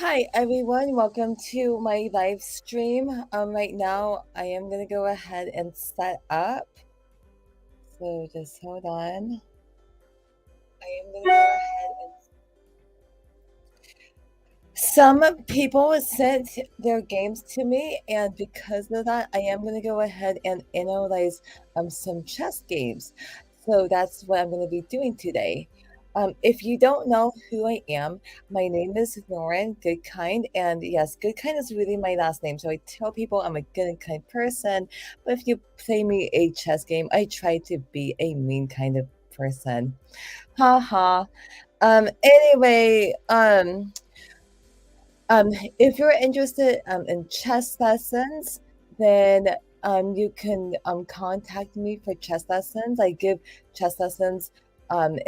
Hi everyone, welcome to my live stream. Right now I am gonna go ahead and set up. So just hold on. I am gonna go ahead and some people sent their games to me, and because of that, I am gonna go ahead and analyze some chess games. So that's what I'm gonna be doing today. If you don't know who I am, my name is Lauren Goodkind, and yes, Goodkind is really my last name. So I tell people I'm a good and kind person, but if you play me a chess game, I try to be a mean kind of person. Ha ha. Anyway, if you're interested in chess lessons, then you can contact me for chess lessons. I give chess lessons on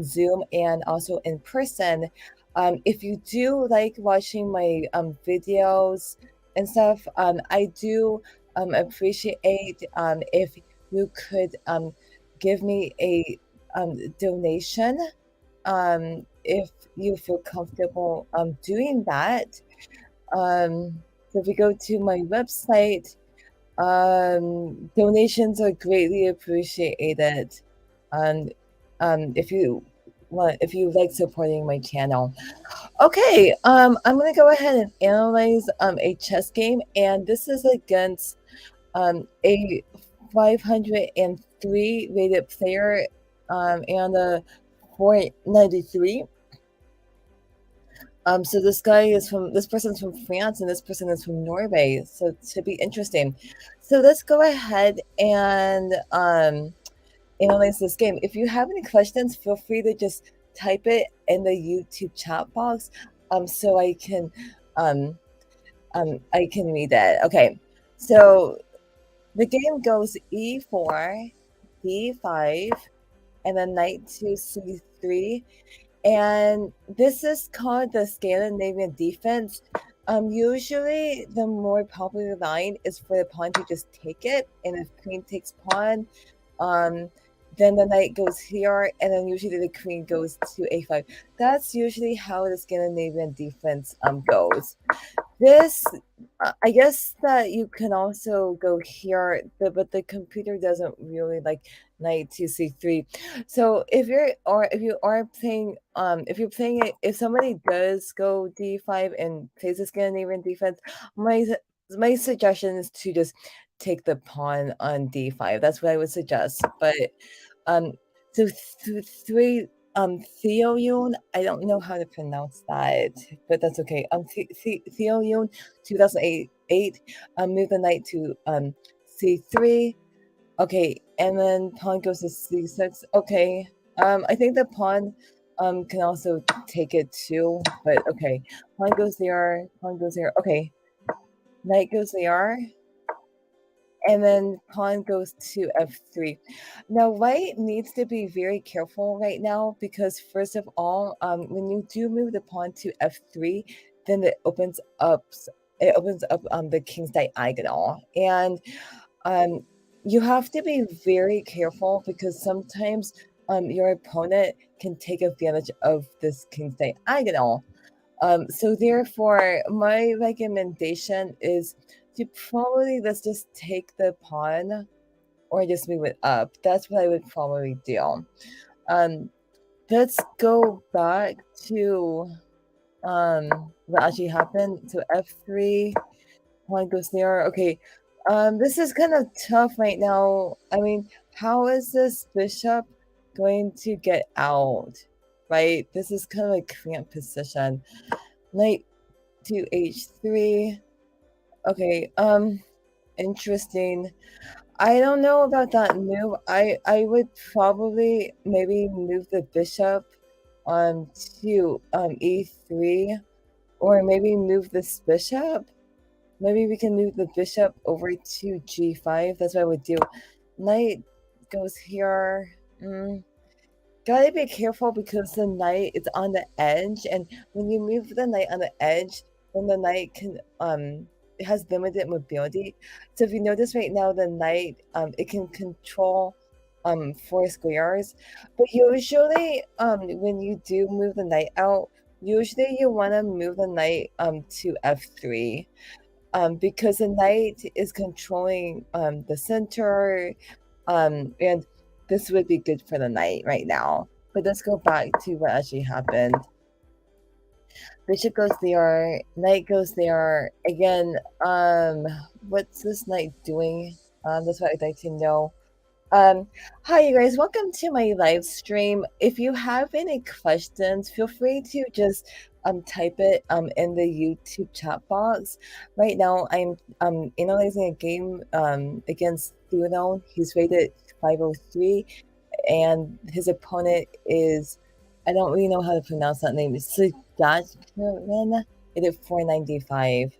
Zoom and also in person. If you do like watching my videos and stuff, I do appreciate if you could give me a donation if you feel comfortable doing that. So if you go to my website, donations are greatly appreciated. And if you like supporting my channel. Okay, I'm gonna go ahead and analyze a chess game, and this is against a 503 rated player and a 493. So this person's from France and this person is from Norway. So it should be interesting. So let's go ahead and analyze this game. If you have any questions, feel free to just type it in the YouTube chat box, so um, I can read it. Okay, so the game goes e4, d5, and then knight to c3. And this is called the Scandinavian defense. Usually the more popular line is for the pawn to just take it, and if queen takes pawn, um, then the knight goes here, and then usually the queen goes to a5. That's usually how the Scandinavian defense goes. This, I guess that you can also go here, but the computer doesn't really like knight to c3. So if you are playing, if you're playing it, if somebody does go d5 and plays the Scandinavian defense, my suggestion is to just take the pawn on d5. That's what I would suggest. But um, so three Theo Yoon, I don't know how to pronounce that, but that's okay. Theo Yoon, 2008, moved the knight to c3. Okay, and then pawn goes to c6. Okay, I think the pawn can also take it too, but okay. Pawn goes there, pawn goes there. Okay, knight goes there, and then pawn goes to f3. Now, white needs to be very careful right now because, first of all, when you do move the pawn to f3, then it opens up the king's diagonal, and you have to be very careful because sometimes your opponent can take advantage of this king's diagonal. So therefore, my recommendation is to probably let's just take the pawn or just move it up. That's what I would probably do. Let's go back to what actually happened. So f3, pawn goes there. Okay, this is kind of tough right now. I mean, how is this bishop going to get out? Right, this is kind of a cramped position. Knight to h3. Okay, interesting. I don't know about that move. I would probably maybe move the bishop to e3, or maybe move this bishop. Maybe we can move the bishop over to g5. That's what I would do. Knight goes here. Gotta be careful because the knight is on the edge, and when you move the knight on the edge, then the knight can it has limited mobility. So if you notice right now, the knight it can control 4 squares, but usually when you do move the knight out, usually you want to move the knight to f3, because the knight is controlling the center, and this would be good for the knight right now. But let's go back to what actually happened. Bishop goes there, knight goes there. Again, what's this knight doing? That's what I'd like to know. Hi you guys, welcome to my live stream. If you have any questions, feel free to just type it in the YouTube chat box. Right now I'm analyzing a game against Thunon. He's rated 503 and his opponent is, I don't really know how to pronounce that name. It's Sugachman. It is 495.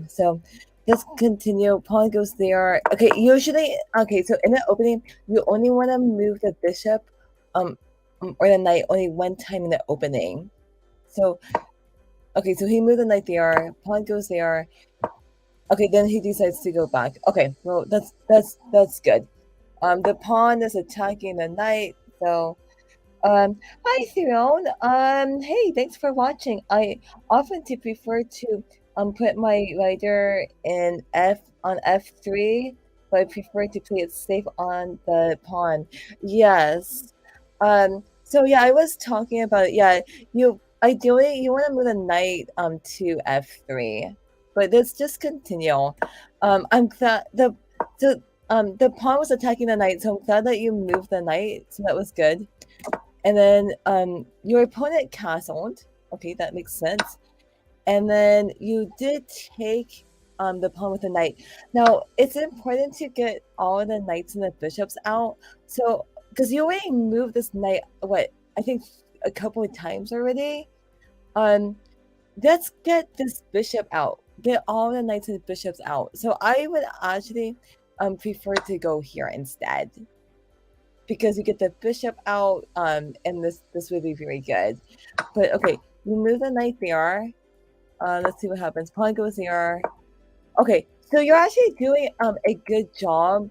So let's continue. Pawn goes there. Okay, usually, okay, so in the opening, you only want to move the bishop or the knight only one time in the opening. So, okay, so he moved the knight there. Pawn goes there. Okay, then he decides to go back. Okay, well, that's good. The pawn is attacking the knight, so hi Theron. Hey, thanks for watching. I often prefer to put my rider in f3, but I prefer to play it safe on the pawn. Yes. So yeah, I was talking about, yeah, you ideally you want to move the knight to f3, but let's just continue. I'm glad the pawn was attacking the knight, so I'm glad that you moved the knight, so that was good. And then your opponent castled. Okay, that makes sense. And then you did take the pawn with the knight. Now, it's important to get all the knights and the bishops out. So, because you already moved this knight, what, I think a couple of times already. Let's get this bishop out. Get all the knights and bishops out. So I would actually prefer to go here instead, because you get the bishop out, and this would be very good. But okay, you move the knight there. Let's see what happens. Pawn goes there. Okay, so you're actually doing a good job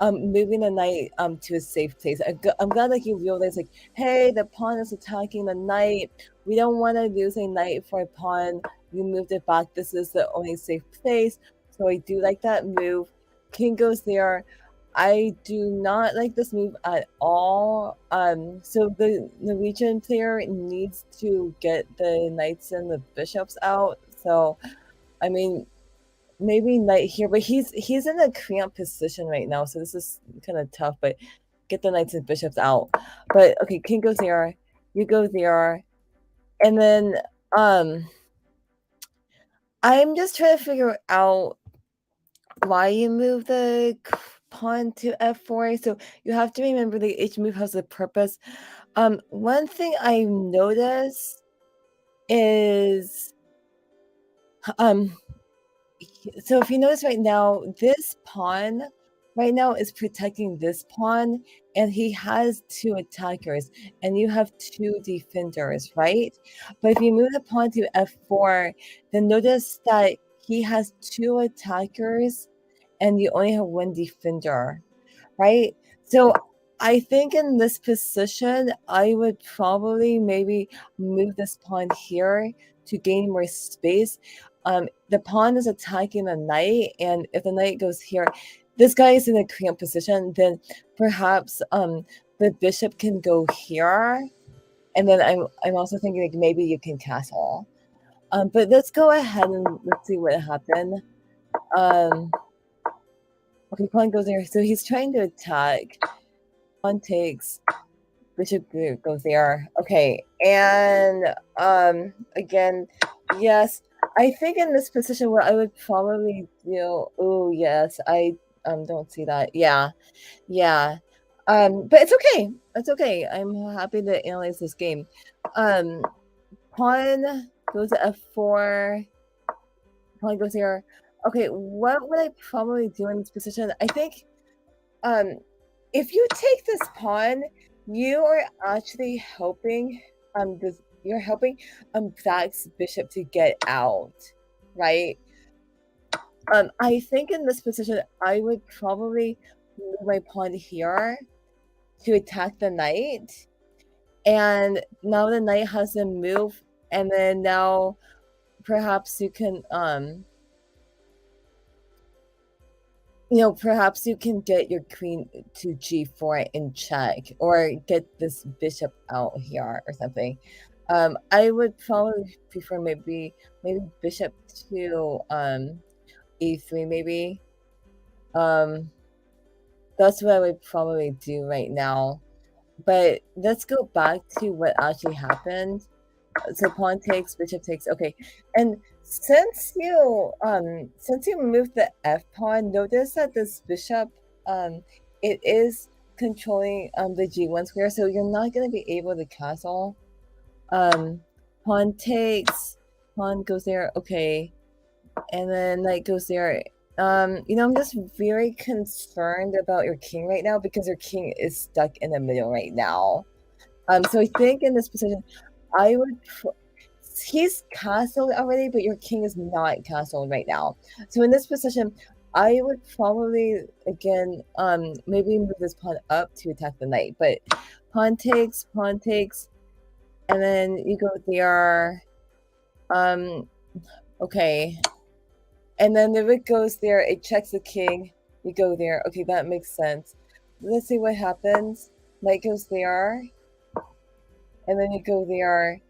moving the knight to a safe place. I'm glad that you realize, like, hey, the pawn is attacking the knight. We don't want to lose a knight for a pawn. You moved it back. This is the only safe place. So I do like that move. King goes there. I do not like this move at all. So the Norwegian player needs to get the knights and the bishops out. So, I mean, maybe knight here, but he's in a cramped position right now, so this is kind of tough. But get the knights and bishops out. But okay, king goes there, you go there, and then I'm just trying to figure out why you move the pawn to f4. So you have to remember that each move has a purpose. One thing I noticed is so if you notice right now, this pawn right now is protecting this pawn, and he has two attackers, and you have two defenders, right? But if you move the pawn to f4, then notice that he has two attackers, and you only have one defender, right? So I think in this position, I would probably maybe move this pawn here to gain more space. The pawn is attacking the knight, and if the knight goes here, this guy is in a cramped position, then perhaps the bishop can go here. And then I'm also thinking, like, maybe you can castle. But let's go ahead and let's see what happened. Okay, pawn goes there. So he's trying to attack. Pawn takes. Bishop goes there. Okay, and again, yes, I think in this position what I would probably do. Oh yes, I don't see that. Yeah, yeah. But it's okay. It's okay. I'm happy to analyze this game. Pawn goes to f4. Pawn goes here. Okay, what would I probably do in this position? I think if you take this pawn, you are actually helping you're helping Zach's bishop to get out, right? I think in this position I would probably move my pawn here to attack the knight. and now the knight has to move, and then now perhaps you can perhaps you can get your queen to g4 in check, or get this bishop out here or something. I would probably prefer maybe bishop to e3 maybe. That's what I would probably do right now. But let's go back to what actually happened. So pawn takes, bishop takes. Okay, and since you moved the f pawn, notice that this bishop it is controlling the g1 square, so you're not going to be able to castle. Pawn takes, pawn goes there. Okay, and then knight goes there. I'm just very concerned about your king right now, because your king is stuck in the middle right now. So I think in this position, I would. He's castled already, but your king is not castled right now. So in this position, I would probably again maybe move this pawn up to attack the knight. But pawn takes, and then you go there. Okay. And then the rook goes there, it checks the king, you go there. Okay, that makes sense. Let's see what happens. Knight goes there, and then you go there.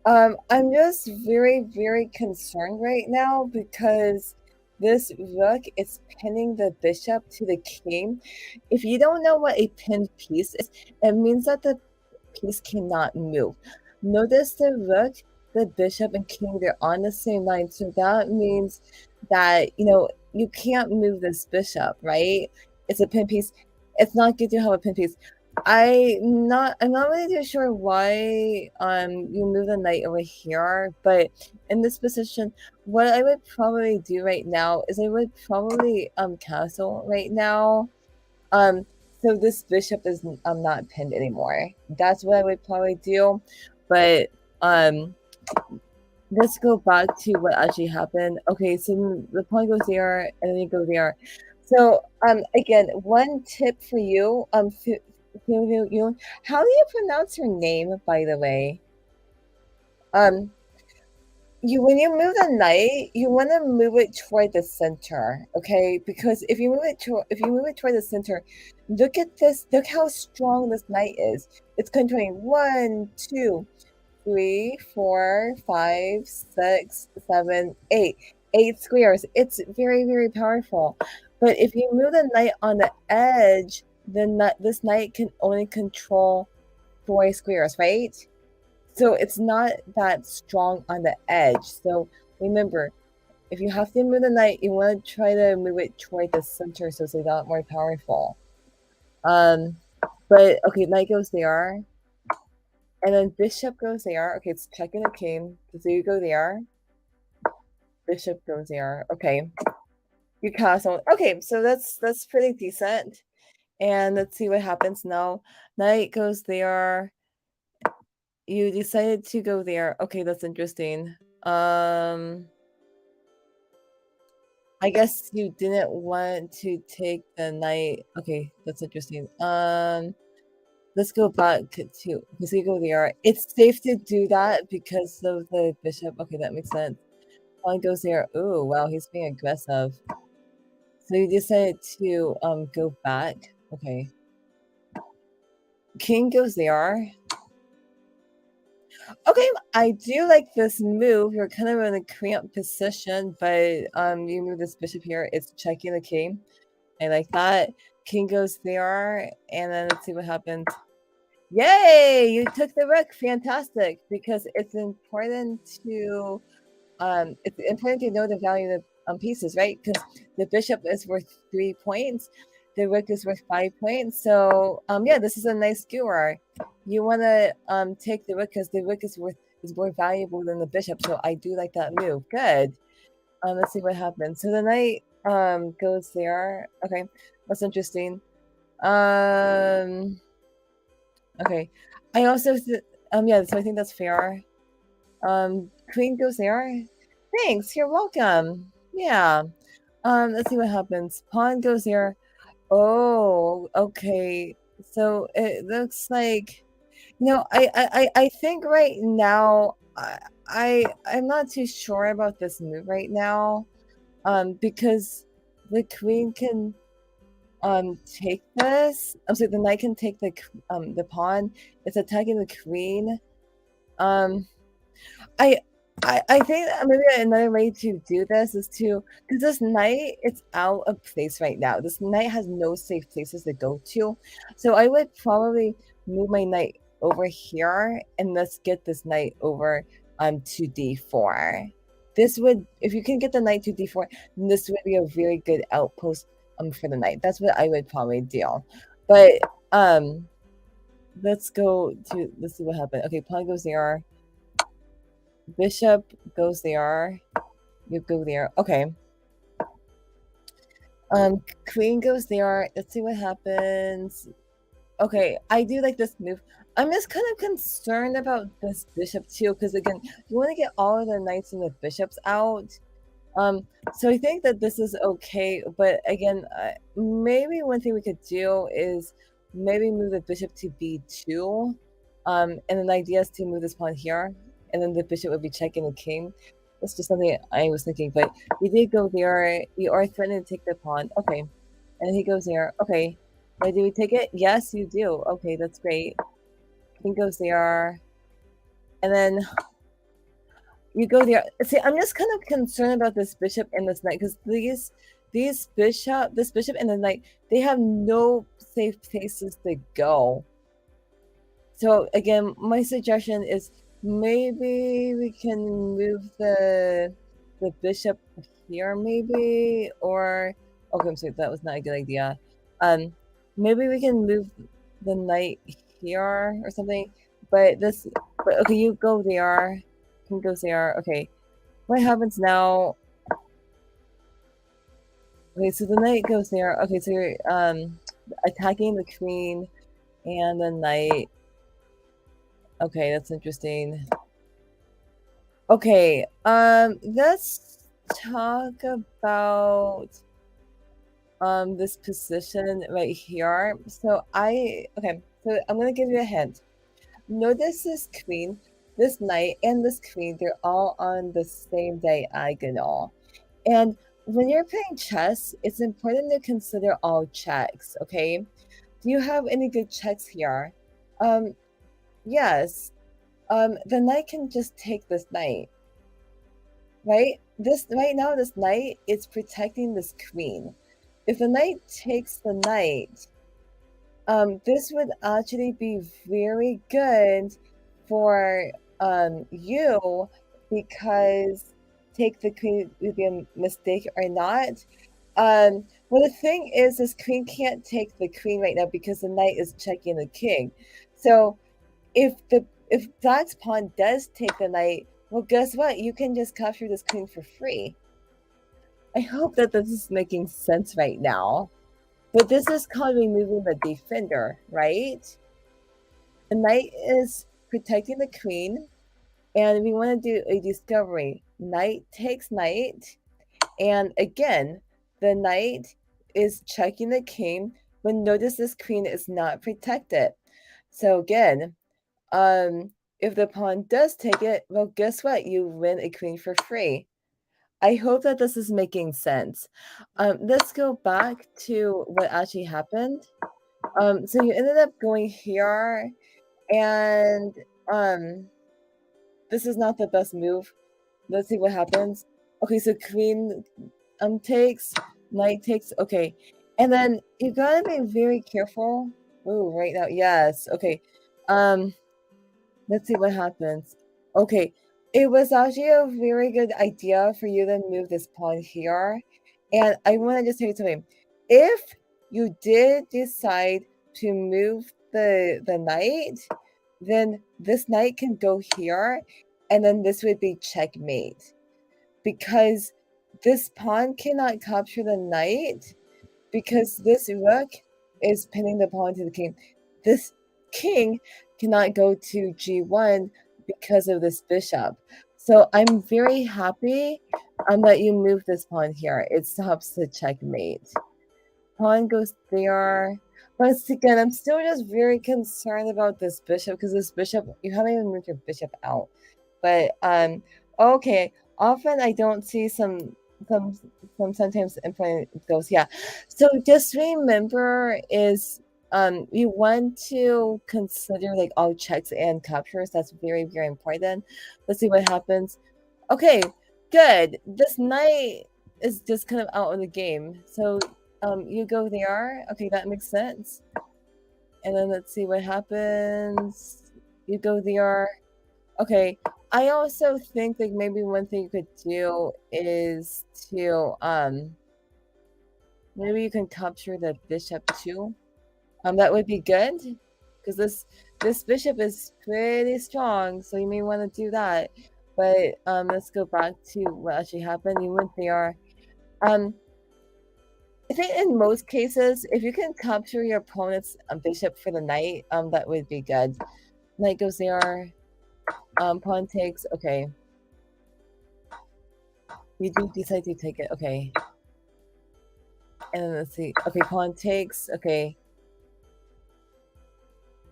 I'm just very, very concerned right now, because this rook is pinning the bishop to the king. If you don't know what a pinned piece is, it means that the piece cannot move. Notice the rook, the bishop, and king, they're on the same line. So that means that, you can't move this bishop, right? It's a pin piece. It's not good to have a pin piece. I'm not really too sure why you move the knight over here, but in this position, what I would probably do right now is I would probably castle right now. So this bishop is not pinned anymore. That's what I would probably do. But let's go back to what actually happened. Okay, so the pawn goes there, and then you go there. So again, one tip for you, how do you pronounce your name, by the way? When you move the knight, you want to move it toward the center, okay? Because if you move it toward the center, look at this. Look how strong this knight is. It's controlling 1, 2, 3, 4, 5, 6, 7, 8. 8 squares. It's very, very powerful. But if you move the knight on the edge, then this knight can only control 4 squares, right? So it's not that strong on the edge. So remember, if you have to move the knight, you want to try to move it toward the center, so it's a lot more powerful. But okay, knight goes there, and then bishop goes there. Okay, it's checking the king. So you go there. Bishop goes there. Okay, you castle. Okay, so that's pretty decent. And let's see what happens now. Knight goes there. You decided to go there. Okay, that's interesting. I guess you didn't want to take the knight. Okay, that's interesting. Let's go back to because we go there. It's safe to do that because of the bishop. Okay, that makes sense. Pawn goes there. Oh wow, he's being aggressive. So you decided to go back. Okay. King goes there. Okay, I do like this move. You're kind of in a cramped position, but you move this bishop here. It's checking the king. I like that. King goes there, and then let's see what happens. Yay! You took the rook. Fantastic, because it's important to know the value of pieces, right? Because the bishop is worth 3 points, the rook is worth 5 points. So yeah, this is a nice skewer. You want to take the rook because the rook is more valuable than the bishop. So I do like that move. Good. Let's see what happens. So the knight goes there. Okay, that's interesting. Okay, I also yeah. So I think that's fair. Queen goes there. Thanks, you're welcome. Yeah. Let's see what happens. Pawn goes there. Oh, okay. So it looks like I think right now I'm not too sure about this move right now. Because the queen can take this. I'm sorry, the knight can take the pawn. It's attacking the queen. Um, I I think that maybe another way to do this is to because this knight it's out of place right now. This knight has no safe places to go to, so I would probably move my knight over here and let's get this knight over to d4. This would, if you can get the knight to d4, this would be a very good outpost for the knight. That's what I would probably do. But um, let's see what happened. Okay, pawn goes there. Bishop goes there. You go there. Okay. Queen goes there. Let's see what happens. Okay, I do like this move. I'm just kind of concerned about this bishop too, because again, you want to get all of the knights and the bishops out. So I think that this is okay, but again, maybe one thing we could do is maybe move the bishop to b2. And then the idea is to move this pawn here, and then the bishop would be checking the king. That's just something I was thinking, but we did go there. You are threatening to take the pawn. Okay. And he goes there. Okay. Wait, do we take it? Yes, you do. Okay, that's great. King goes there. And then you go there. See, I'm just kind of concerned about this bishop and this knight because this bishop and the knight, they have no safe places to go. So again, my suggestion is maybe we can move the bishop here, maybe, or okay, I'm sorry, that was not a good idea. Maybe we can move the knight here or something. But okay, you go there. King goes there. Okay, what happens now? Okay, so the knight goes there. Okay, so you're attacking the queen and the knight. Okay, that's interesting. Okay, let's talk about this position right here. So so I'm gonna give you a hint. Notice this queen, this knight, and this queen, they're all on the same diagonal. And when you're playing chess, it's important to consider all checks, okay? Do you have any good checks here? Yes. The knight can just take this knight, right? Right now, this knight is protecting this queen. If the knight takes the knight, this would actually be very good for you because take the queen would be a mistake or not. Well, the thing is, this queen can't take the queen right now because the knight is checking the king. So if Black's pawn does take the knight, well, guess what? You can just capture this queen for free. I hope that this is making sense right now. But this is called removing the defender, right? The knight is protecting the queen, and we want to do a discovery. Knight takes knight, and again, the knight is checking the king, but notice this queen is not protected. So again, if the pawn does take it, well, guess what? You win a queen for free. I hope that this is making sense. Let's go back to what actually happened. So you ended up going here, and this is not the best move. Let's see what happens. Okay, so queen takes, knight takes. Okay, and then you gotta be very careful. Oh, right now, yes. Okay, let's see what happens. Okay, it was actually a very good idea for you to move this pawn here. And I want to just tell you something. If you did decide to move the knight, then this knight can go here, and then this would be checkmate. Because this pawn cannot capture the knight, because this rook is pinning the pawn to the king. This king cannot go to g1 because of this bishop. So I'm very happy that you move this pawn here. It stops the checkmate. Pawn goes there. Once again, I'm still just very concerned about this bishop because this bishop, you haven't even moved your bishop out. But okay. Often I don't see some sometimes important goes. Yeah. So just remember is you want to consider like all checks and captures. That's very, very important. Let's see what happens. Okay, good. This knight is just kind of out of the game. So you go there. Okay, that makes sense. And then let's see what happens. You go there. Okay. I also think like maybe one thing you could do is to maybe you can capture the bishop too. That would be good because this bishop is pretty strong, so you may want to do that. But let's go back to what actually happened. You went there. I think in most cases, if you can capture your opponent's bishop for the knight, that would be good. Knight goes there. Pawn takes. Okay. You do decide to take it. Okay. And then let's see. Okay, pawn takes. Okay.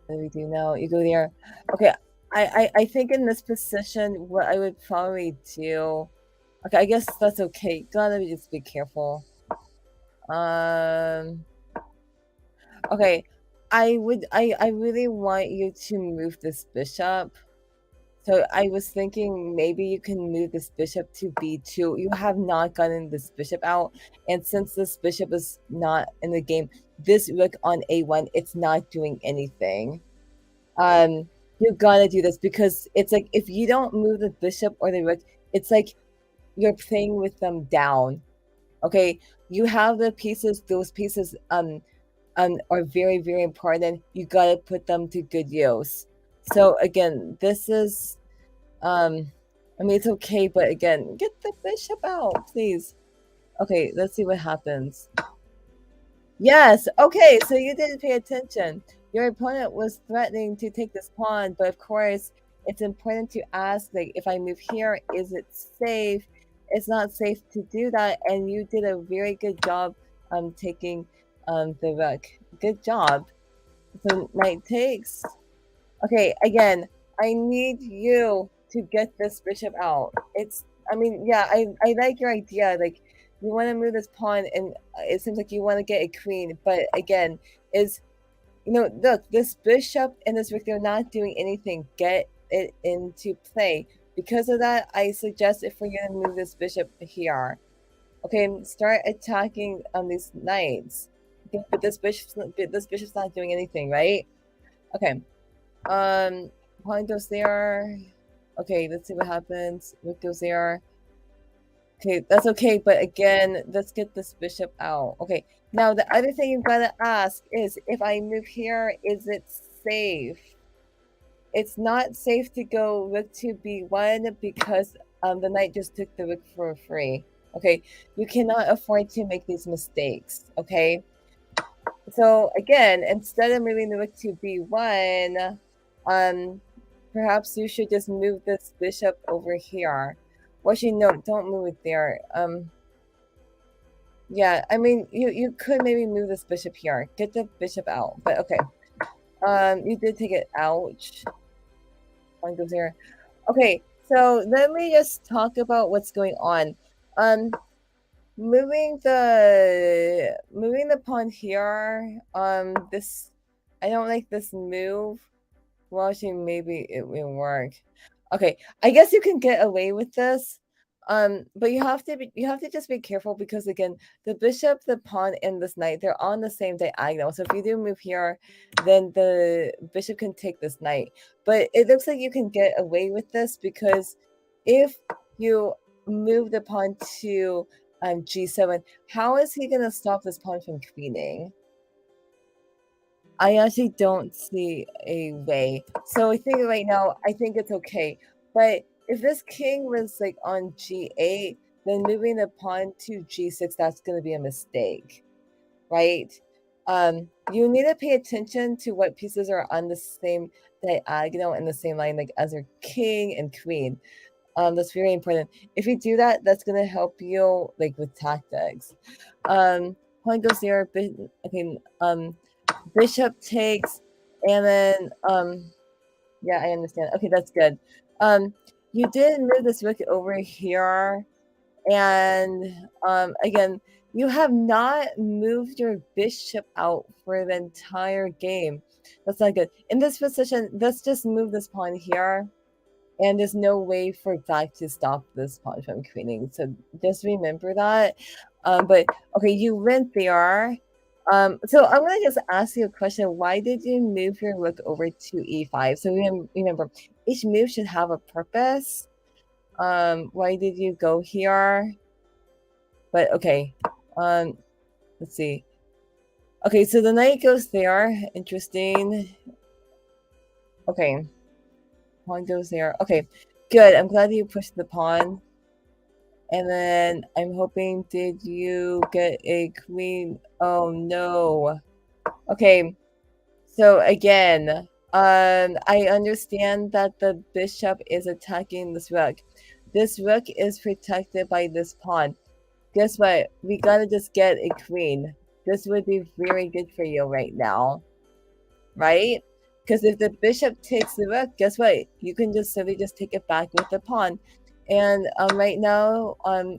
What do we do now? You go there. Okay. I think in this position, what I would probably do. Okay, I guess that's okay. Gotta just be careful. Okay. I really want you to move this bishop. So I was thinking maybe you can move this bishop to b2. You have not gotten this bishop out, and since this bishop is not in the game, this rook on a1, it's not doing anything. You gotta do this because it's like if you don't move the bishop or the rook, it's like you're playing with them down. Okay, you have the pieces; those pieces are very, very important. You gotta put them to good use. So again, this is I mean, it's okay, but again, get the bishop out, please. Okay, let's see what happens. Yes, okay, so you didn't pay attention. Your opponent was threatening to take this pawn, but of course, it's important to ask, like, if I move here, is it safe? It's not safe to do that, and you did a very good job taking the rook. Good job. So knight takes. Okay, again, I need you to get this bishop out. I mean, yeah, I like your idea. Like, you want to move this pawn, and it seems like you want to get a queen. But again, look, this bishop and this rook, they're not doing anything. Get it into play. Because of that, I suggest for you to move this bishop here. Okay, start attacking these knights. Okay, but this bishop's not doing anything, right? Okay. Pawn goes there. Okay, let's see what happens. Rook goes there. Okay, that's okay, but again, let's get this bishop out. Okay, now the other thing you've got to ask is, if I move here, is it safe? It's not safe to go rook to b1 because the knight just took the rook for free. Okay, you cannot afford to make these mistakes, okay? So again, instead of moving the rook to b1, perhaps you should just move this bishop over here. Well, actually, no, don't move it there. Yeah, I mean, you could maybe move this bishop here. Get the bishop out, but okay. You did take it. Ouch. One goes here. Okay, so let me just talk about what's going on. Moving the pawn here. This I don't like this move. Well, actually, maybe it will work. Okay, I guess you can get away with this. But you have to just be careful because again, the bishop, the pawn, and this knight, they're on the same diagonal. So if you do move here, then the bishop can take this knight. But it looks like you can get away with this because if you move the pawn to g7, how is he gonna stop this pawn from queening? I actually don't see a way. So I think right now, I think it's okay. But if this king was like on g8, then moving the pawn to g6, that's going to be a mistake, right? You need to pay attention to what pieces are on the same diagonal in the same line, like as your king and queen. That's very important. If you do that, that's going to help you like with tactics. Pawn goes there, but okay. bishop takes, and then yeah, I understand. Okay, that's good. You did move this rook over here, and again, you have not moved your bishop out for the entire game. That's not good. In this position, let's just move this pawn here, and there's no way for black to stop this pawn from queening. So just remember that. But okay, you went there. So I'm gonna just ask you a question. Why did you move your rook over to e5? So remember, each move should have a purpose. Why did you go here? But okay, let's see. Okay, so the knight goes there. Interesting. Okay, pawn goes there. Okay, good. I'm glad you pushed the pawn. And then I'm hoping, did you get a queen? Oh no. Okay, so again, I understand that the bishop is attacking this rook. This rook is protected by this pawn. Guess what? We gotta just get a queen. This would be very good for you right now, right? Because if the bishop takes the rook, guess what? You can just simply just take it back with the pawn. And right now,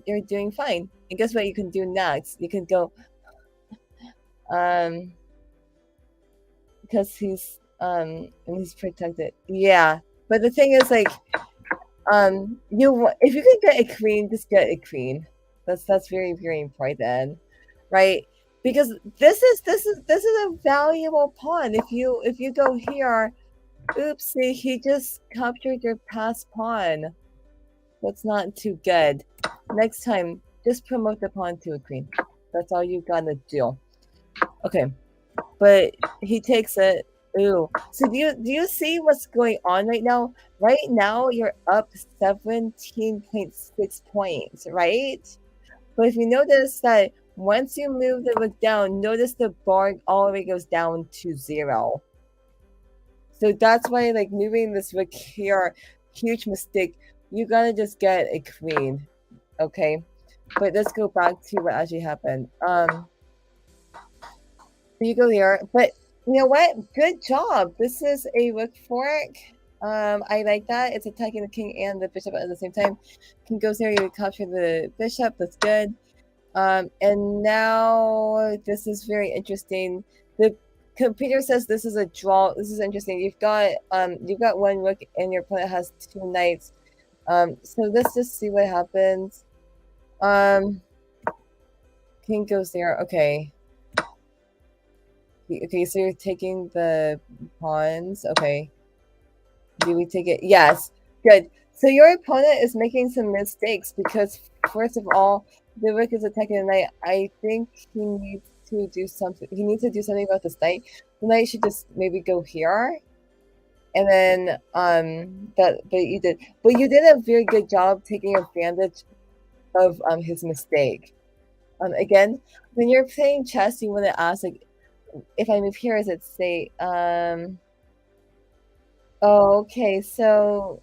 you're doing fine. And guess what you can do next? You can go, because he's protected. Yeah, but the thing is, like, if you can get a queen, just get a queen. That's very, very important, right? Because this is a valuable pawn. If you go here, oopsie, he just captured your passed pawn. That's not too good. Next time, just promote the pawn to a queen. That's all you gotta do. Okay, but he takes it. Ooh. So do you see what's going on right now? Right now, you're up 17.6 points, right? But if you notice that once you move the rook down, notice the bar all the way goes down to 0. So that's why, like, moving this rook here, huge mistake. You gotta just get a queen, okay? But let's go back to what actually happened. You go here, but you know what? Good job. This is a rook fork. I like that. It's attacking the king and the bishop at the same time. King goes there, you capture the bishop. That's good. And now this is very interesting. The computer says this is a draw. This is interesting. You've got one rook and your opponent has 2 knights. So let's just see what happens. King goes there. Okay. Okay, so you're taking the pawns. Okay. Do we take it? Yes. Good. So your opponent is making some mistakes because, first of all, the rook is attacking the knight. I think he needs to do something. He needs to do something about this knight. The knight should just maybe go here. And then but you did a very good job taking advantage of his mistake. Again, when you're playing chess, you want to ask, like, if I move here, is it say oh, okay, so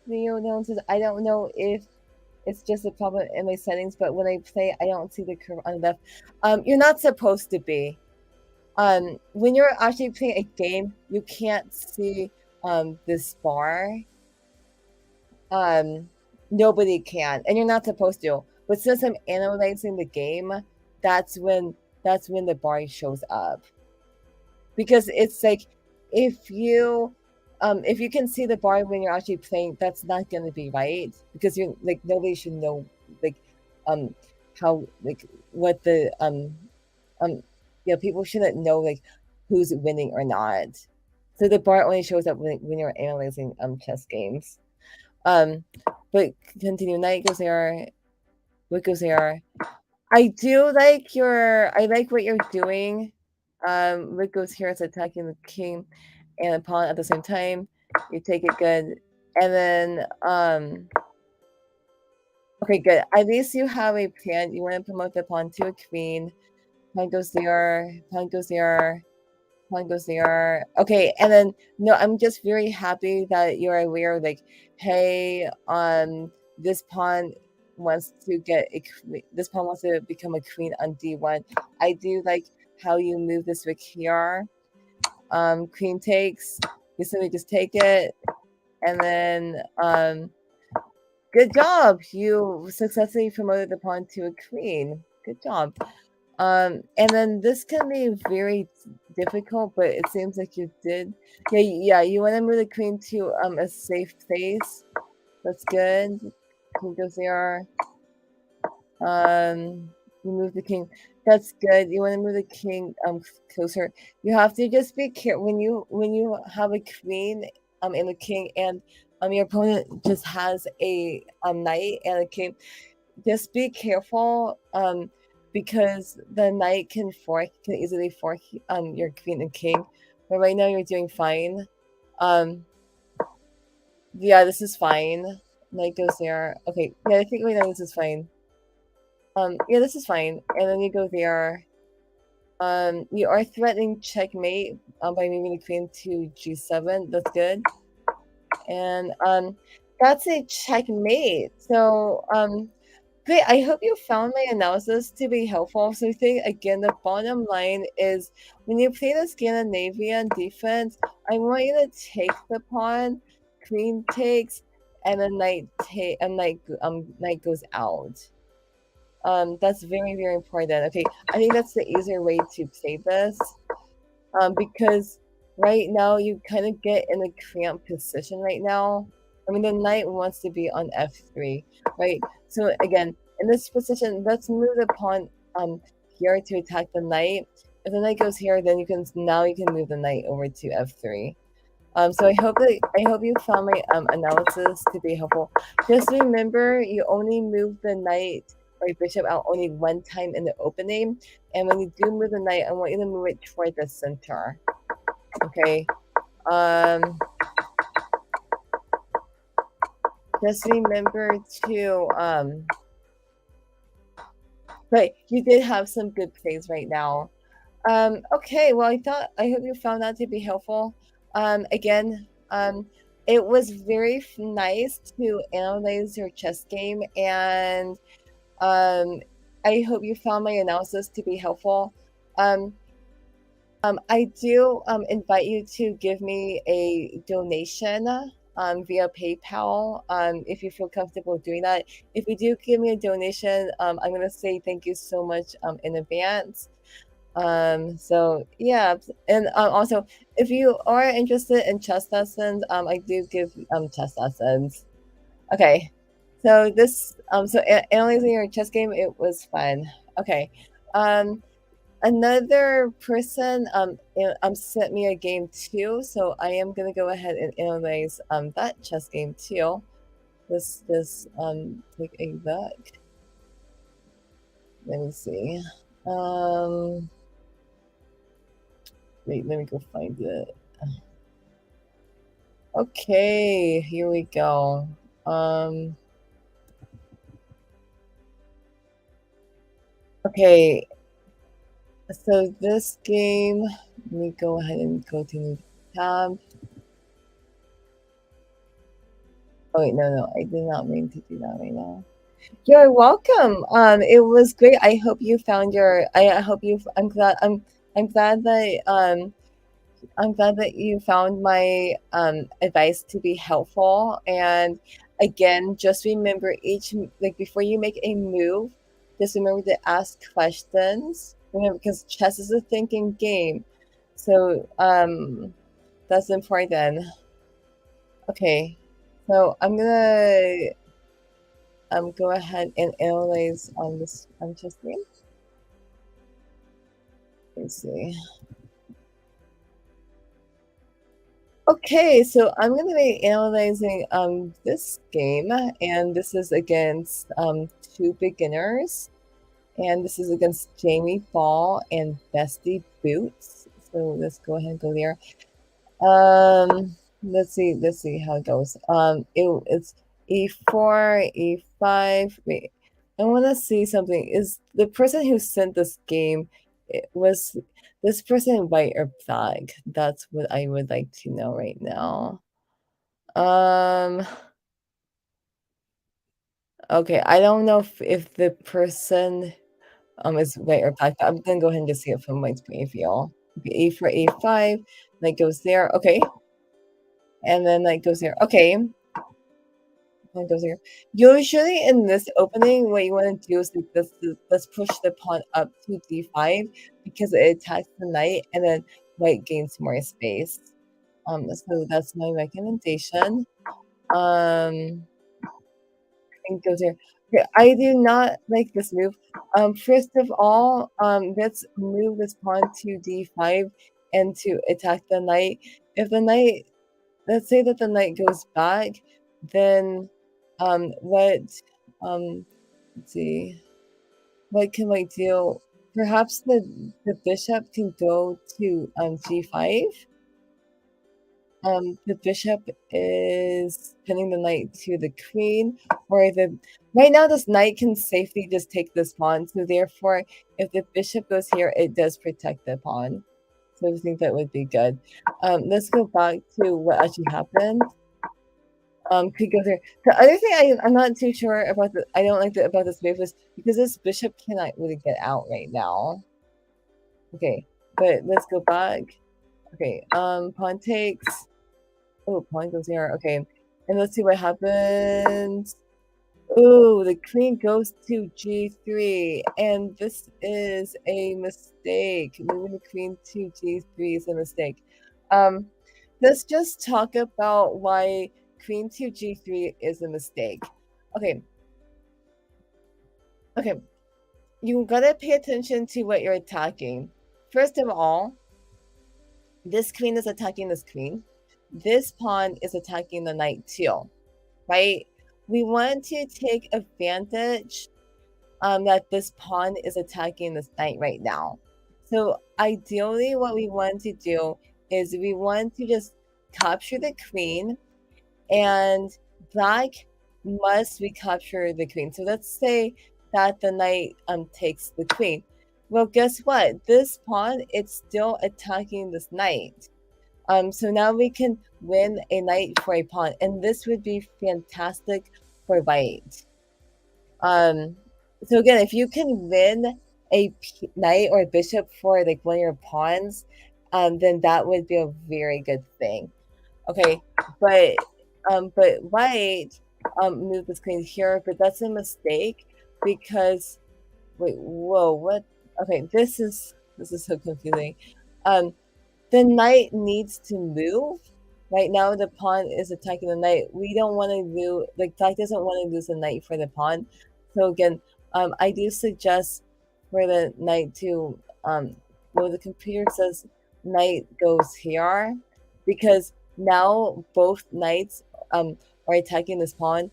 Theo says, I don't know if it's just a problem in my settings, but when I play, I don't see the curve on the left. You're not supposed to be. When you're actually playing a game, you can't see this bar. Nobody can, and you're not supposed to. But since I'm analyzing the game, that's when the bar shows up. Because it's like, if you can see the bar when you're actually playing, that's not going to be right, because you're like, nobody should know, like, how, like, what the people shouldn't know, like, who's winning or not. So the bar only shows up when you're analyzing chess games. But continue. Knight goes there, rook goes there. I like what you're doing. Rook goes here, it's attacking the king and the pawn at the same time. You take it good. And then okay, good. At least you have a plan. You want to promote the pawn to a queen. Pawn goes there, pawn goes there, pawn goes there. Okay, and then no, I'm just very happy that you're aware, like, hey, this pawn wants to become a queen on d1. I do like how you move this rook here. Queen takes. You simply just take it, and then good job. You successfully promoted the pawn to a queen. Good job. And then this can be very difficult, but it seems like you did. Yeah, yeah. You want to move the queen to a safe place. That's good. Queen goes there. You move the king. That's good. You want to move the king closer. You have to just be careful when you have a queen and a king, and your opponent just has a knight and a king. Just be careful because the knight can easily fork your queen and king. But right now you're doing fine. Um yeah, this is fine. Knight goes there. Okay, yeah, I think right now this is fine. Yeah, this is fine. And then you go there. You are threatening checkmate by moving the queen to g7. That's good. And that's a checkmate. So great. I hope you found my analysis to be helpful. So I think again the bottom line is when you play the Scandinavian defense, I want you to take the pawn, queen takes, and then knight goes out. That's very, very important. Okay, I think that's the easier way to play this. Because right now you kind of get in a cramped position right now. I mean, the knight wants to be on f3, right? So again, in this position, let's move the pawn here to attack the knight. If the knight goes here, then you can move the knight over to f3. So I hope you found my analysis to be helpful. Just remember, you only move the knight or bishop out only one time in the opening, and when you do move the knight, I want you to move it toward the center. Okay. Just remember to Right, you did have some good plays right now. Okay, well, I hope you found that to be helpful. Again, it was very nice to analyze your chess game, and I hope you found my analysis to be helpful. I do invite you to give me a donation via PayPal if you feel comfortable doing that. If you do give me a donation, I'm going to say thank you so much in advance. So yeah, and also if you are interested in chess lessons, I do give chess lessons. Okay, so analyzing your chess game, it was fun. Okay, another person sent me a game too, so I am gonna go ahead and analyze that chess game too. This take a look. Let me see. Wait, let me go find it. Okay, here we go. Okay, so this game, let me go ahead and go to new tab. Oh wait, no, I did not mean to do that right now. You're welcome. It was great. I hope you found your. I hope you. I'm glad that I'm glad that you found my advice to be helpful. And again, just remember like before you make a move, just remember to ask questions. Remember, because chess is a thinking game, so that's important. Okay, so I'm gonna go ahead and analyze on this chess game. Let's see. Okay, so I'm going to be analyzing this game, and this is against two beginners, and this is against Jamie Ball and Bestie Boots. So let's go ahead and go there. Let's see how it goes. It's e4, e5. Wait, I want to see something. Is the person who sent this game, was this person white or black? That's what I would like to know right now. Okay, I don't know if the person Is white or black, but I'm gonna go ahead and just see it from white's point of view. Okay, A4, A5, knight goes there, okay. And then knight goes here. Okay. Knight goes here. Usually in this opening, what you want to do is like this, let's push the pawn up to d5 because it attacks the knight and then white gains more space. So that's my recommendation. And goes here. Okay, I do not like this move. First of all, let's move this pawn to d5 and to attack the knight. If the knight, let's say that the knight goes back, then what let's see, what can I do? Perhaps the bishop can go to g5. The bishop is pinning the knight to the queen, or the right now this knight can safely just take this pawn. So therefore, if the bishop goes here, it does protect the pawn. So I think that would be good. Let's go back to what actually happened. Could go there. The other thing I'm not too sure about I don't like about this move is because this bishop cannot really get out right now. Okay, but let's go back. Okay, pawn takes. Oh, pawn goes here. Okay, and let's see what happens. Oh, the queen goes to g3, and this is a mistake. Moving the queen to g3 is a mistake. Let's just talk about why queen to g3 is a mistake. Okay. Okay. You gotta pay attention to what you're attacking. First of all, this queen is attacking this queen. This pawn is attacking the knight too, right? We want to take advantage that this pawn is attacking this knight right now. So ideally, what we want to do is we want to just capture the queen, and black must recapture the queen. So let's say that the knight takes the queen. Well, guess what? This pawn, it's still attacking this knight. So now we can win a knight for a pawn, and this would be fantastic for white. So again, if you can win a knight or a bishop for like one of your pawns, then that would be a very good thing. Okay, but white moved this queen here, but that's a mistake because wait, whoa, what? Okay, this is so confusing. The knight needs to move. Right now, the pawn is attacking the knight. We don't want to lose, like, black doesn't want to lose the knight for the pawn. So again, I do suggest for the knight to, well, the computer says knight goes here because now both knights are attacking this pawn.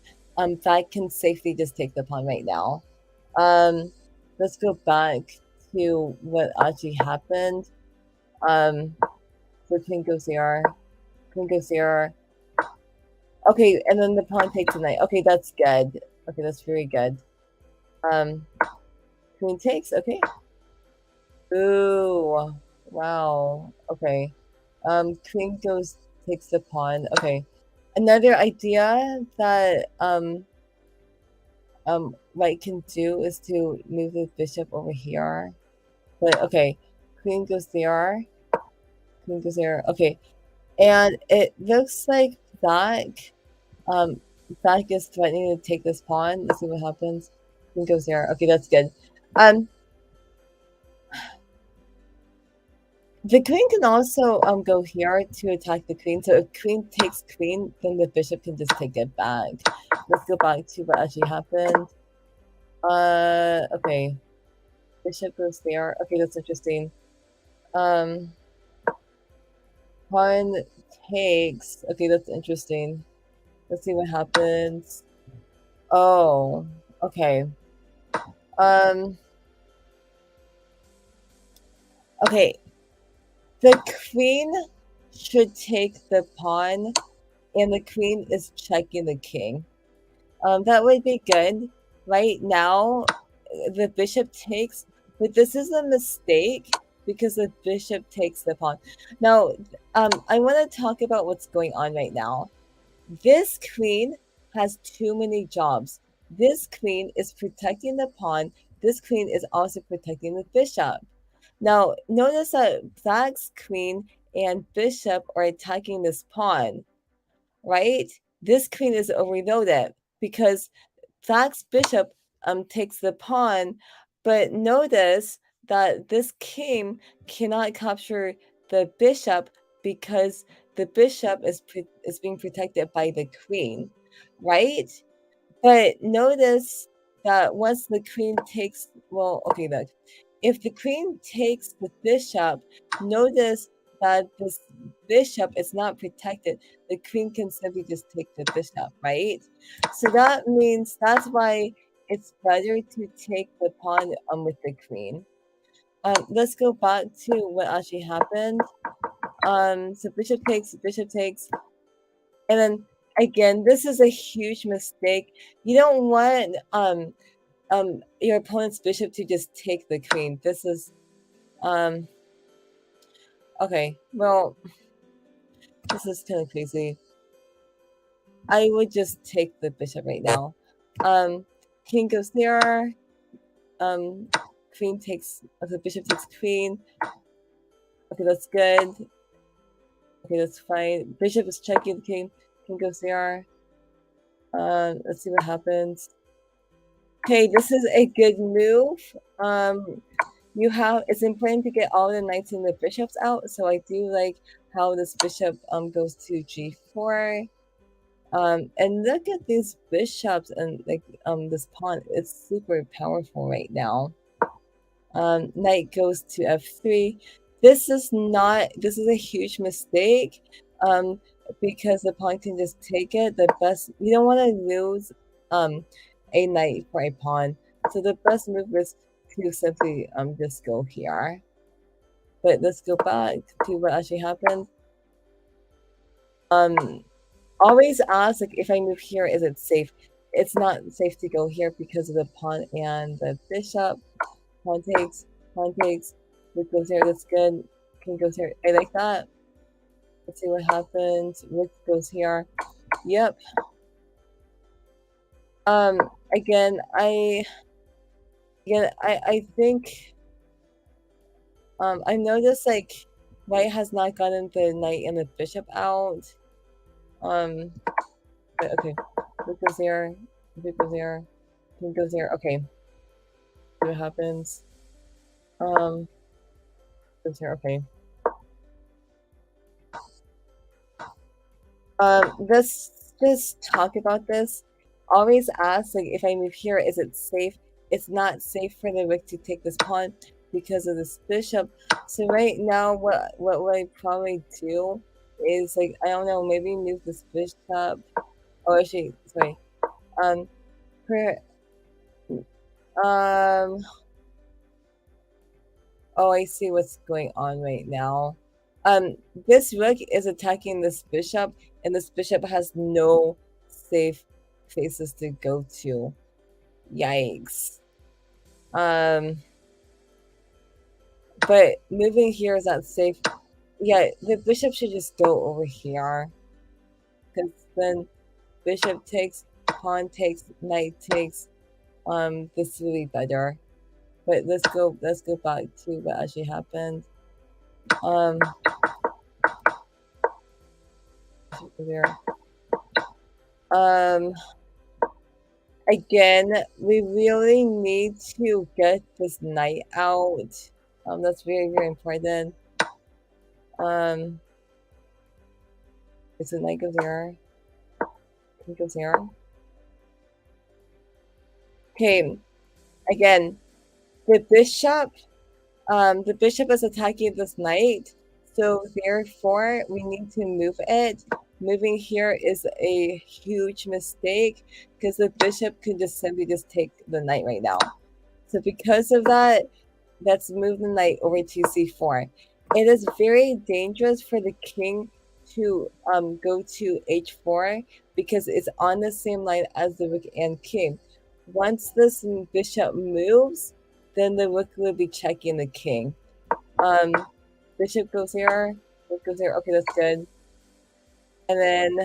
Black can safely just take the pawn right now. Let's go back to what actually happened. So queen goes here. Queen goes here. Okay, and then the pawn takes the knight. Okay, that's good. Okay, that's very good. Queen takes. Okay. Ooh, wow. Okay. Queen goes takes the pawn. Okay. Another idea that white can do is to move the bishop over here. But okay, queen goes there. Queen goes there. Okay, and it looks like black black is threatening to take this pawn. Let's see what happens. Queen goes there. Okay, that's good. The queen can also go here to attack the queen. So if queen takes queen, then the bishop can just take it back. Let's go back to what actually happened. Okay. Bishop goes there. Okay, that's interesting. Pawn takes. Okay, that's interesting. Let's see what happens. Oh, okay. Okay. The queen should take the pawn, and the queen is checking the king. That would be good. Right now, the bishop takes, but this is a mistake because the bishop takes the pawn. Now, I want to talk about what's going on right now. This queen has too many jobs. This queen is protecting the pawn this queen is also protecting the bishop. Now, notice that black's queen and bishop are attacking this pawn, right? This queen is overloaded because black's bishop takes the pawn, but notice that this king cannot capture the bishop because the bishop is being protected by the queen, right? But notice that once the queen takes, well, okay, look, if the queen takes the bishop, notice that this bishop is not protected. The queen can simply just take the bishop, right? So that means that's why it's better to take the pawn with the queen. Let's go back to what actually happened. So bishop takes, and then again, this is a huge mistake. You don't want your opponent's bishop to just take the queen. This is okay, well, this is kind of crazy. I would just take the bishop right now. King goes there. Queen takes, the bishop takes queen. Okay, that's good. Okay, that's fine. Bishop is checking the king. King goes there. Let's see what happens. Okay, this is a good move. It's important to get all the knights and the bishops out. So I do like how this bishop goes to g4. And look at these bishops and like this pawn. It's super powerful right now. Knight goes to f3. This is a huge mistake. Because the pawn can just take it. You don't want to lose a knight for a pawn. So the best move is to simply just go here. But let's go back to what actually happened. Always ask, like, if I move here, is it safe? It's not safe to go here because of the pawn and the bishop. Pawn takes, rook goes here, that's good. King goes here, I like that. Let's see what happens. Rook goes here. Yep. Again, I think I noticed like white has not gotten the knight and the bishop out. But okay. Rook goes here. Rook goes here. King goes here. Okay. See what happens. Goes here. Okay. Let's just talk about this. Always ask, like, if I move here, is it safe? It's not safe for the rook to take this pawn because of this bishop. So right now, what I probably do is, like, I don't know, maybe move this bishop. Oh, actually, sorry. Oh, I see what's going on right now. This rook is attacking this bishop, and this bishop has no safe places to go to. Yikes. But moving here is not safe. Yeah, the bishop should just go over here. Because then bishop takes, pawn takes, knight takes. This is really better. But let's go back to what actually happened. There. Again, we really need to get this knight out. That's very, very important. It's a knight goes here. King goes here. Okay. Again, the bishop is attacking this knight. So therefore, we need to move it. Moving here is a huge mistake because the bishop could just simply just take the knight right now. So because of that, let's move the knight over to c4. It is very dangerous for the king to go to h4 because it's on the same line as the rook and king. Once this bishop moves, then the rook will be checking the king. Bishop goes here, rook goes here. Okay, that's good. And then,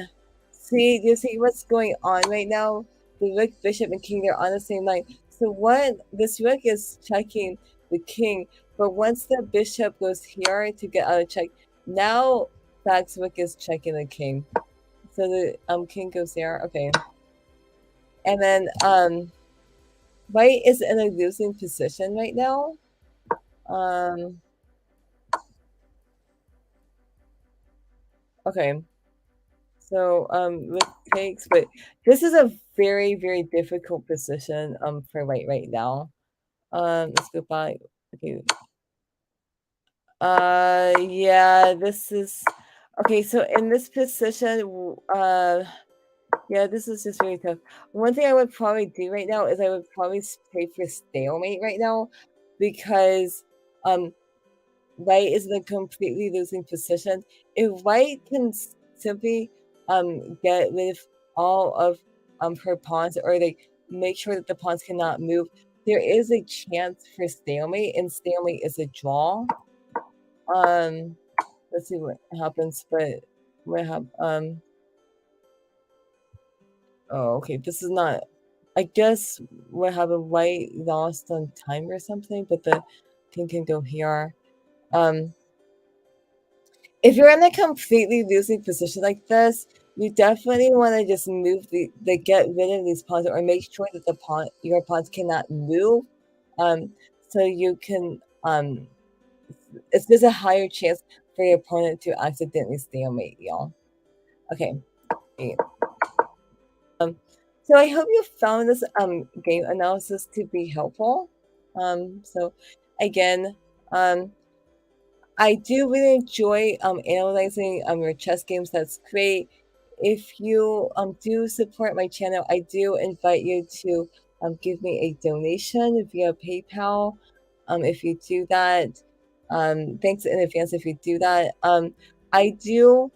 do you see what's going on right now? The rook, bishop, and king, they're on the same line. So what this rook is checking the king, but once the bishop goes here to get out of check, now Black's rook is checking the king. So the king goes there. Okay. And then white is in a losing position right now. Okay. So rook takes, but this is a very, very difficult position for white right now. Let's go back. Okay. Yeah, this is okay. So in this position, yeah, this is just really tough. One thing I would probably do right now is I would probably pray for stalemate right now, because white is in a completely losing position. If white can simply get rid of all of her pawns, or like make sure that the pawns cannot move, there is a chance for stalemate, and stalemate is a draw. Let's see what happens, but what oh, okay, this is not, I guess what happened, white lost on time or something, but the king can go here. If you're in a completely losing position like this, you definitely want to just move the get rid of these pawns, or make sure that your pawns cannot move, so you can it's there's a higher chance for your opponent to accidentally stalemate y'all. Okay. So I hope you found this game analysis to be helpful. So again, I do really enjoy analyzing your chess games. That's great. If you do support my channel, I do invite you to give me a donation via PayPal. If you do that, thanks in advance if you do that. I do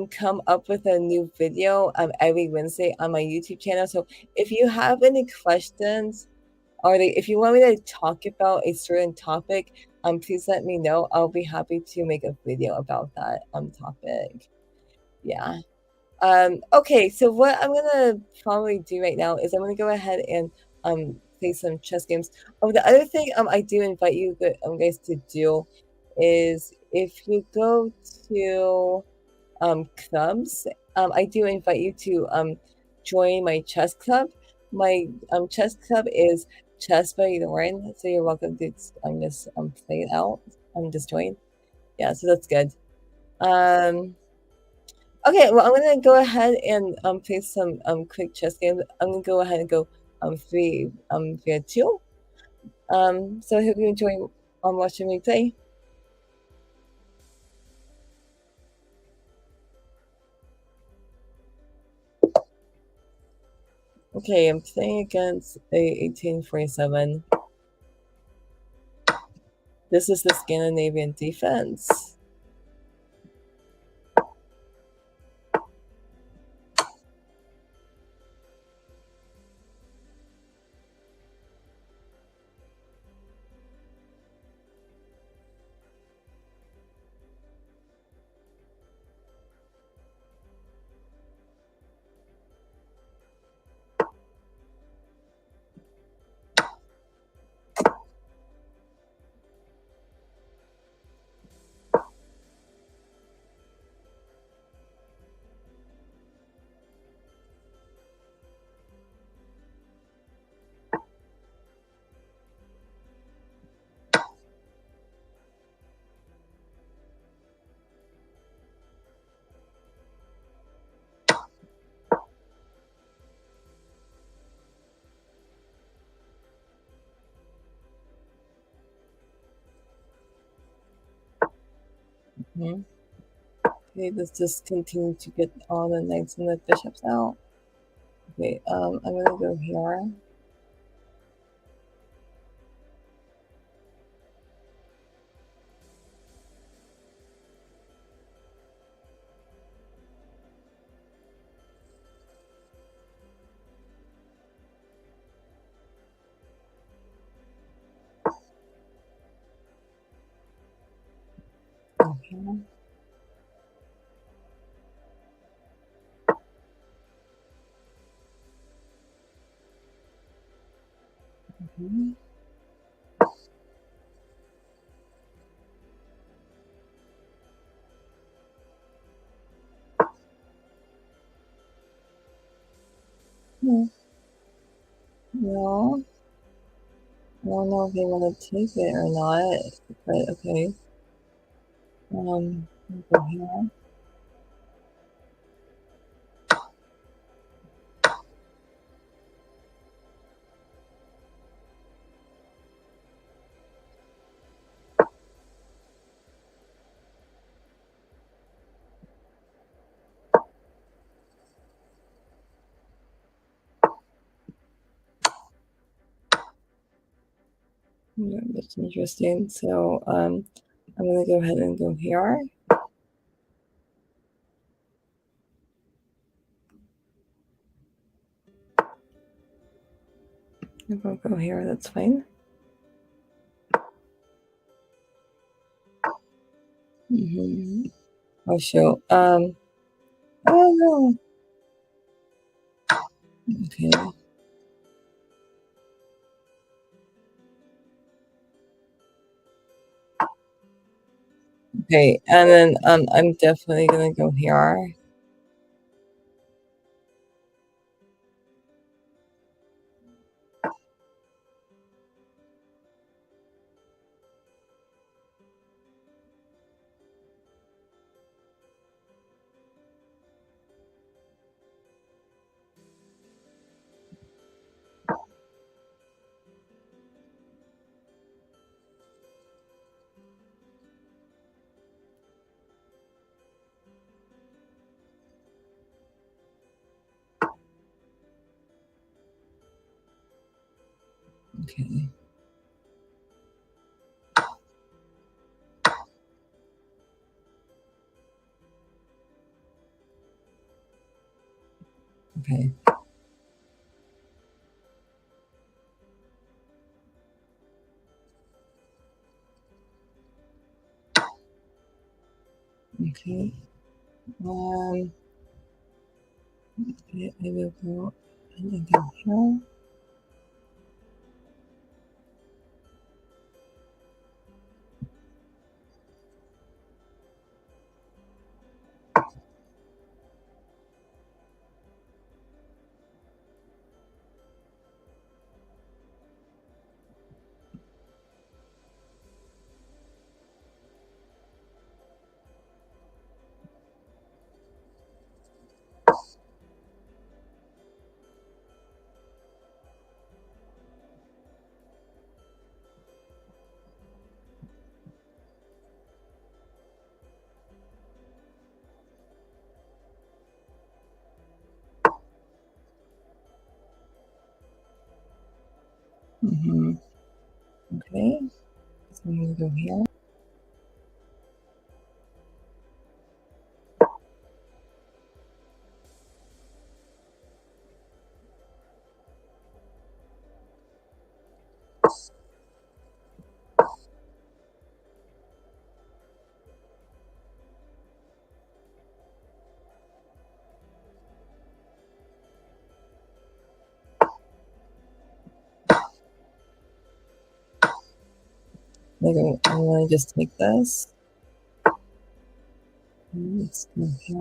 come up with a new video every Wednesday on my YouTube channel. So if you have any questions, or if you want me to talk about a certain topic, please let me know. I'll be happy to make a video about that topic. Yeah. Okay, so what I'm gonna probably do right now is I'm gonna go ahead and play some chess games. Oh, the other thing I do invite you guys to do is, if you go to clubs, I do invite you to join my chess club. My chess club is Chess by Lauren, so you're welcome to just play it out. Just join. Yeah, so that's good. Okay, well, I'm gonna go ahead and play some quick chess games. I'm gonna go ahead and go 3 via 2. So I hope you enjoy watching me play. Okay, I'm playing against a 1847. This is the Scandinavian defense. Mm-hmm. Okay, let's just continue to get all the knights and the bishops out. Okay, I'm gonna go here. Okay. Mhm. Hmm. Well, I don't know if they want to take it or not, but okay. Go here. Yeah, that's interesting. So, I'm gonna go ahead and go here. If I'll go here, that's fine. Oh shoot. Oh no. Okay. Okay, and then I'm definitely gonna go here. Okay. Okay. Okay. Um. Okay, I will go and go here. Mm-hmm. Okay. So I'm gonna go here. I'm gonna just take this. Let's go here.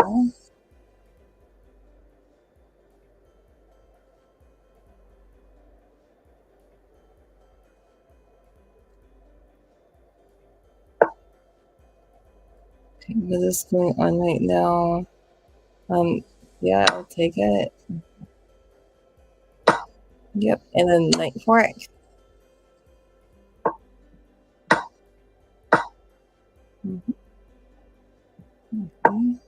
Okay, what is going on right now? Yeah, I'll take it. Yep, and then knight fork. Mm-hmm. Okay.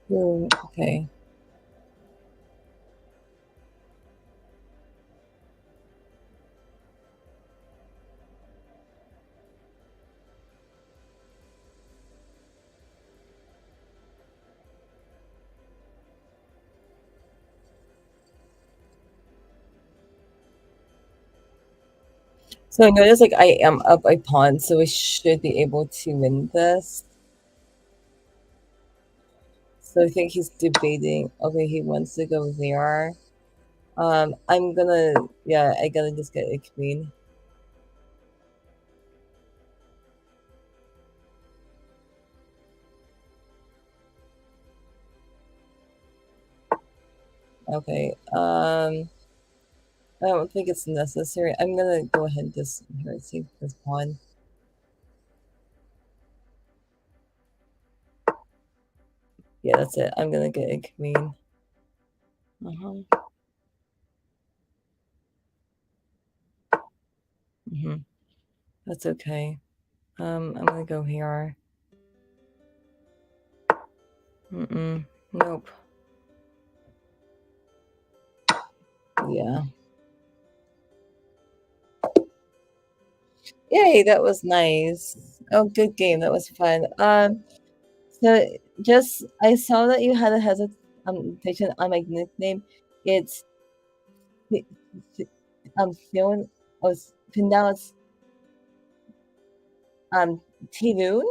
Okay. So I notice like I am up a pawn, so I should be able to win this. So I think he's debating. Okay, he wants to go there. I'm gonna, yeah, I gotta just get a queen. Okay. I don't think it's necessary. I'm gonna go ahead and just here take this pawn. Yeah, that's it. I'm gonna get a queen. Uh-huh. Hmm. That's okay. I'm gonna go here. Mm-mm. Nope. Yeah. Yay, that was nice. Oh, good game. That was fun. So just I saw that you had a hesitation on my nickname. It's Thi- Theon was pronounced Tiloon.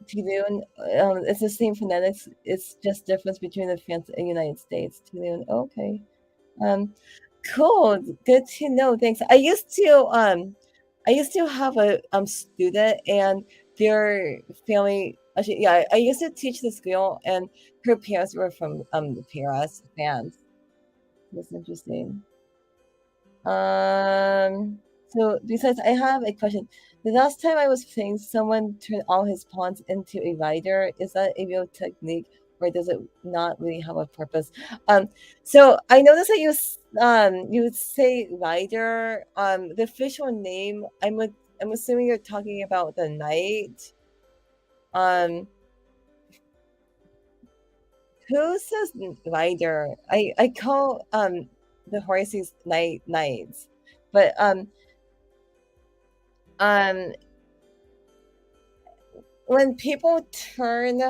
Tiloon. It's the same phonetics. It's just difference between the France and United States. Tiloon. Okay. Um, cool. Good to know. Thanks. I used to have a student and their family. Actually, yeah, I used to teach this girl, and her parents were from Paris, France. That's interesting. Um, so besides, I have a question. The last time I was playing, someone turned all his pawns into a rider. Is that a real technique, or does it not really have a purpose? Um, so I noticed that you would say rider. The official name, I'm assuming you're talking about the knight. Um, who says rider? I call the horses knights, but um when people turn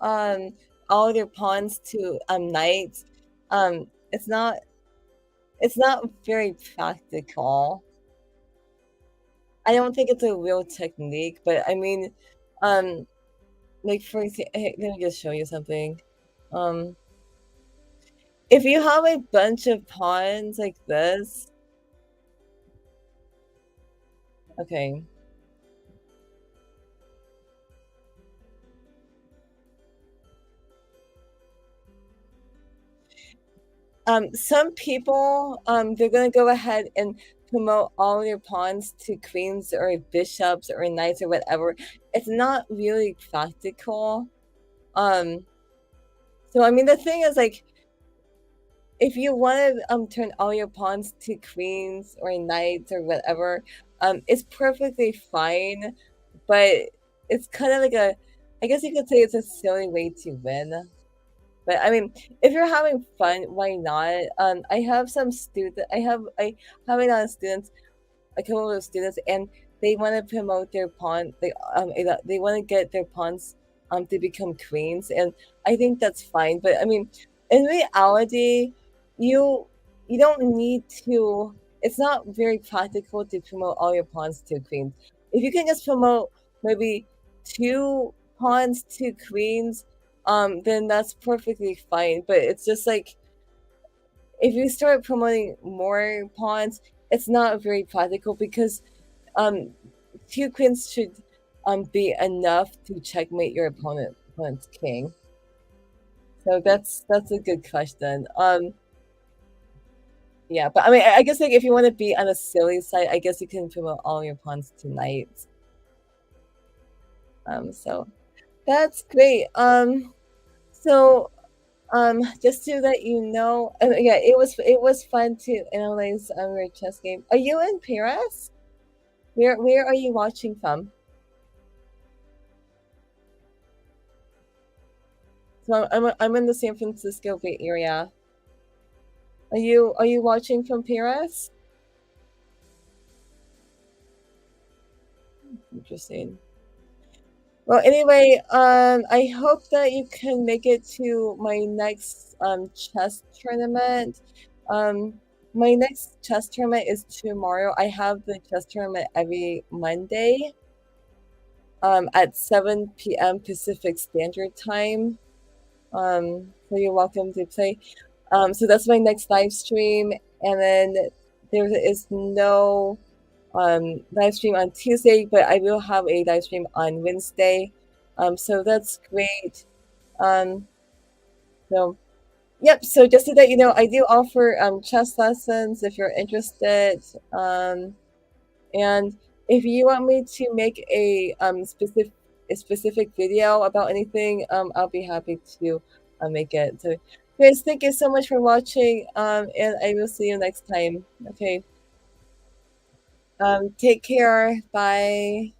all their pawns to knights, it's not very practical. I don't think it's a real technique, but I mean, um, like for example, hey, let me just show you something. Um, if you have a bunch of pawns like this, okay. Some people, they're gonna go ahead and promote all your pawns to queens or bishops or knights or whatever. It's not really practical. Um, so I mean, the thing is like, if you want to turn all your pawns to queens or knights or whatever, it's perfectly fine. But it's kind of like I guess you could say it's a silly way to win. But I mean, if you're having fun, why not? I have some student. I have a lot of students, a couple of students, and they want to promote their pawn. They want to get their pawns to become queens, and I think that's fine. But I mean, in reality, you you don't need to. It's not very practical to promote all your pawns to queens. If you can just promote maybe two pawns to queens, then that's perfectly fine. But it's just like if you start promoting more pawns, it's not very practical because um, two queens should be enough to checkmate your opponent's king. So that's a good question. Yeah, but I mean, I guess like if you want to be on a silly side, I guess you can promote all your pawns tonight. So that's great. So just to let you know, yeah, it was fun to analyze your chess game. Are you in Paris? Where are you watching from? So I'm in the San Francisco Bay Area. Are you watching from Paris? Interesting. Well, anyway, I hope that you can make it to my next chess tournament. My next chess tournament is tomorrow. I have the chess tournament every Monday, at 7 p.m. Pacific Standard Time. So you're welcome to play. So that's my next live stream, and then there is no live stream on Tuesday, but I will have a live stream on Wednesday. So that's great. Um, so yep. So just so that you know, I do offer chess lessons if you're interested. And if you want me to make a specific video about anything, I'll be happy to make it. So guys, thank you so much for watching. And I will see you next time. Okay. Take care. Bye.